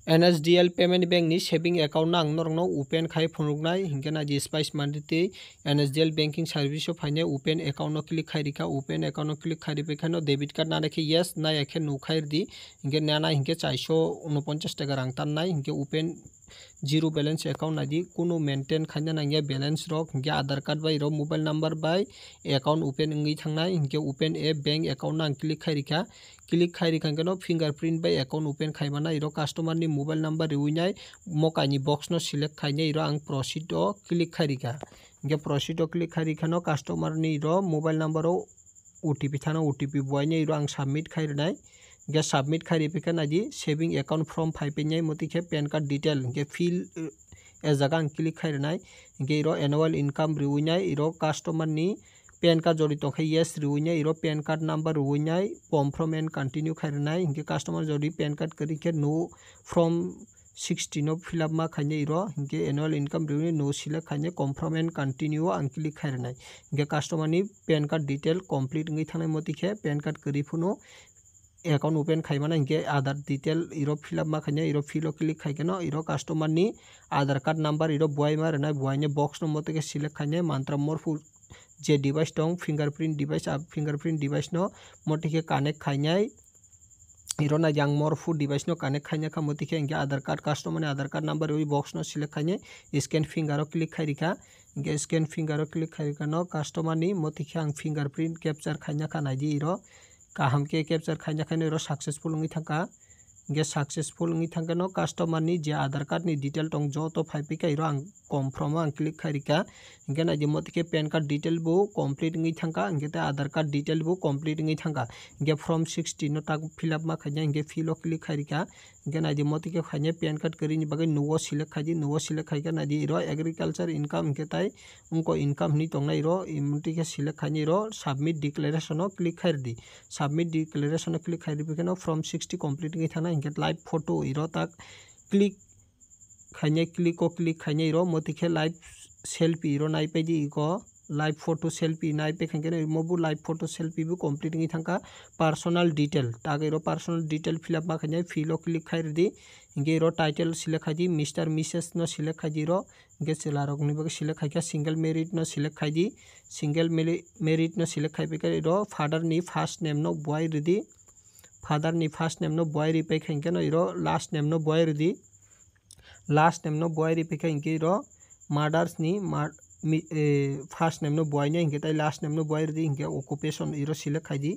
NSDL Payment Bank ni saving account na ang norong no open khai phunuknai hingke na ji spice manditi NSDL banking service phaine open account no click khai rika open account no click khai rika no debit card na rekhe yes na yakhe nukhai di hingke nana hingke 449 taka rang tannai hingke open zero balance account nadi kuno maintain khaina nangya balance rok hingke Aadhaar card bai ro mobile number bai account open ngi thangnai hingke open a bank account na click khai rika click khai rika no fingerprint bai account open khaimana iro customer ni mobile number riwinai mokani box no select khaine iro ang proceed o click khai rika hingke proceed o click khai rika no customer ni ro mobile number o OTP thana OTP boine iro ang submit khai rnai ge submit khai rika nadi saving account from 5 nyai motike pan card detail ge fill e jaga ang click khai rnai ge iro annual income riwinai iro customer ni pan card jodi tongkhai yes riwinai iro pan card number riwinai form from and continue khai rnai ge customer jodi pan card kari ke no from 60 no fill up ma khaine iro ge annual income riwinai no select khaine confirm and continue ang click khai rnai ge customer ni pan card detail complete ngi thanai motike pan card kari phuno account open khaimana hingke Aadhaar detail iro fill up ma khaine iro fill o click khaikeno iro customer ni Aadhaar card number iro buai ma rwnai buai ni box no motike select khaine mantra morphu je device tong fingerprint device no motike connect khainai iro na yang morphu device no connect khaina kha motike hingke Aadhaar card customer ni Aadhaar card number oi box no select khaine scan finger o click khai rika hingke scan finger o click khai rika no customer ni motike ang fingerprint capture khaina kha naidi iro kaham ke capture khaina khaine iro successful ngi thangka ge successful ngi thangka no customer ni je Aadhaar card ni detail tong joto phaipi ka iro ang confirm ang click khai rika hingke na je motike pan card detail bu complete ngi thangka hingke te Aadhaar card detail bu complete ngi thangka hingke from 60 no tak fill up ma khaina hingke fill o click khai rika hingke na je motike khaine pan card kari ni bagai no select khaidi no select khaika na di iro agriculture income hingke tai unko income ni tongnai iro motike select khaini iro submit declaration o click khai di submit declaration o click khai di no from 60 complete ngi thana hingke live photo iro tak click khaine click o click khaine iro motike live selfie iro nai paidi iko live photo selfie nai pe khangke mobu live photo selfie bu complete ngi thangka personal detail tak iro personal detail fill up ma khaine fill o click khai di hingke iro title select khai di Mr Mrs no select khai di iro hingke chela rok ni bagi select khai ka single married no select khai di single married no select khai pe iro father ni first name no boy ridi father ni first name no boy ri pe khangke no iro last name no boy ridi last name no boy ri pe khangke iro mothers ni first name no boy ne hingke tai last name no boy ridi hingke occupation iro select khai di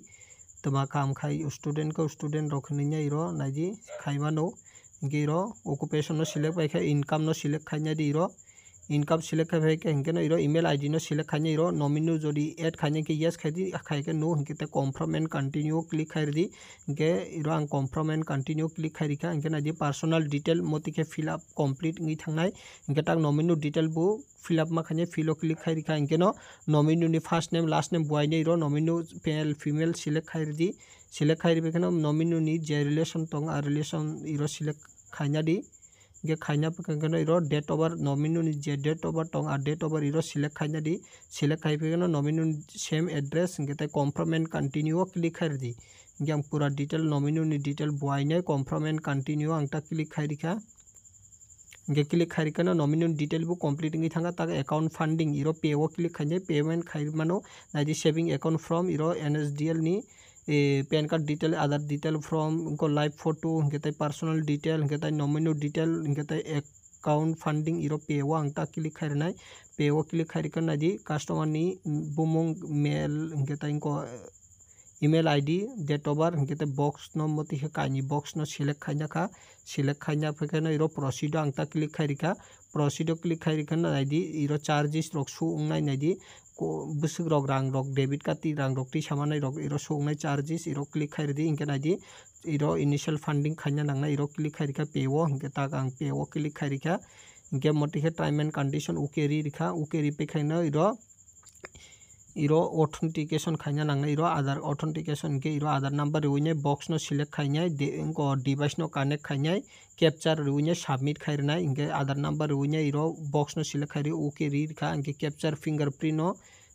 toma kam khai student ko student rok ni iro naidi khaiba no hingke iro occupation no select bai khai income no select khaina di iro income select khai ke hingke no iro email id no select khaina iro nominee jodi add khaina ke yes khai di khai ke no hingke te confirm and continue click khai di hingke iro ang confirm and continue click khai rika hingke na di personal detail motike fill up complete ngi thangnai hingke tak nominee detail bu fill up ma khaine fill o click khai rika hingke no nominee ni first name last name boy ne iro nominee male female select khai di select khai ri no nominee ni je relation tong a relation iro select khaina di ge khaina pe no iro date of birth nominee ni je date of birth tong a date of birth iro select khaina di select khai pe no nominee same address hingke te confirm and continue click khai di hingke ang pura detail nominee ni detail boy ne confirm and continue ang ta click khai rika hingke click khai rika no nominee detail bu complete ngi thanga tak account funding iro pay o click khaine payment khai mano naidi saving account from iro NSDL ni pan card detail Aadhaar detail from unko live photo hingke tai personal detail hingke tai nominee detail hingke tai account funding iro pay o ang ta click khai rnai pay o click khai rika nadi customer ni bumung mail hingke tai unko email id date of birth hingke te box no motike kaini box no select khaina kha select khaina phe no iro proceed ang ta click khai rika proceed click khai rika naidi iro charges rok su ungnai naidi busuk rok rang rok debit card ti rang rok ti samanai rok iro sungnai charges iro click khai di hingke naidi iro initial funding khaina nangnai iro click khai rika pay o hingke tak ang pay o click khai rika hingke motike time and condition okay ri rika okay ri pe khaina iro authentication khaina nangnai iro Aadhaar authentication ke iro Aadhaar number riwinai box no select khainai unko device no connect khainai capture riwinai submit khairnai hingke Aadhaar number riwinai iro box no select khairi okay ri rika hingke capture fingerprint no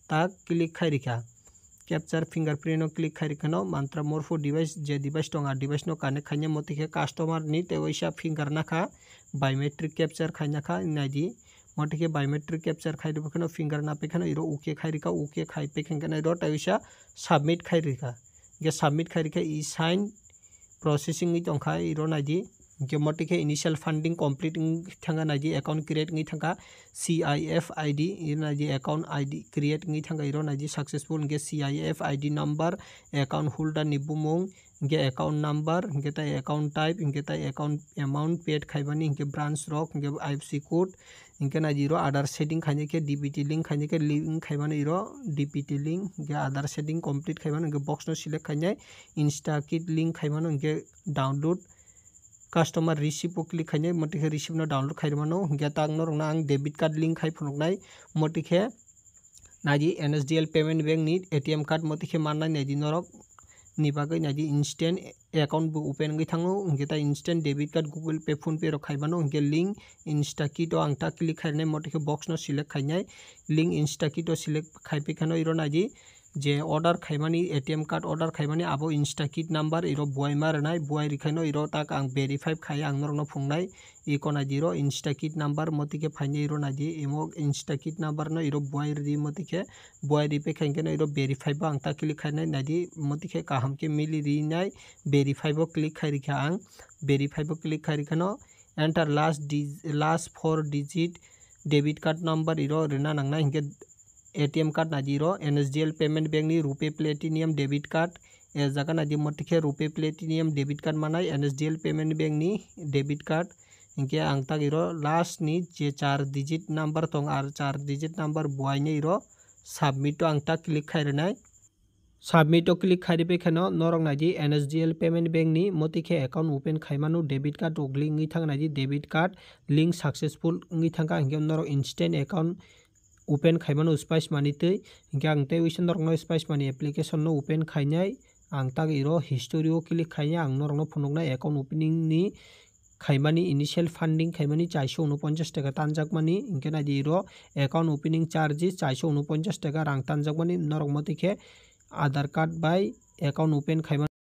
tak click khai rika capture fingerprint no click khairikano mantra more for device je device tonga device no connect khaine motike customer ni tewaisa finger nakha biometric capture khaina kha naidi motike biometric capture khairikano finger na pekhano iro okay khairika okay khai pekhengana iro tewaisa submit khairika ge submit khairika e sign processing ni tongkha iro naidi ge motike initial funding complete thanga naidi account create ngi thanga CIF ID naidi account ID create ngi thanga iro naidi successful ge CIF ID number account holder ni bumung ge account number ge ta account type ge ta account amount paid khaibani ge branch rock ge IFSC code ge naidi iro other setting khaine ke DPT link khaine ke link khaibani iro DPT link ge other setting complete khaibani ge box no select khaine InstaKit link khaibani ge download customer receipt click khaine motike receipt no download khairmano geta ang norong ang debit card link khai phunuknai motike naji NSDL payment bank ni ATM card motike mannai naidi norok ni bagai naji instant account bu open ngai thango geta instant debit card Google Pay Phone Pay ro khaibano ge link InstaKit o ang ta click khainai motike box no select khainai link InstaKit o select khaipe khano iro naji je order khaimani ATM card order khaimani abo InstaKit number iro buai marnai buai rikhaino iro tak ang verify khai ang norno phungnai e kona jiro InstaKit number motike phaine iro naji emo InstaKit number no iro buai ri motike buai ri pe khaingena iro verify ba ang ta click khainai naji motike kaham ke mili ri nai verify bo click khai rikha ang verify bo click khai rikhano enter last 4 digit debit card number iro rena nangna hinge ATM card najiro NSDL payment bank ni Rupee Platinum debit card e jaga naji motike Rupee Platinum debit card manai NSDL payment bank ni debit card inke ang tagiro last ni je 4 digit number tong ar 4 digit number buai ne iro submit to ang ta click khairenai submit to click khairipe khano norong naji NSDL payment bank ni motike account open khaimanu debit card ogli ngi thang naji debit card link successful ngi thanga inge norong instant account open khaimano spice money tei gang te wisan norno spice money application no open khainai ang tag iro history o click khainai ang norno phunuknai account opening ni khaimani initial funding khaimani 449 taka tanjakmani ingkena iro account opening charges 449 taka rang tanjakmani norok motike Aadhaar card by account open khaimani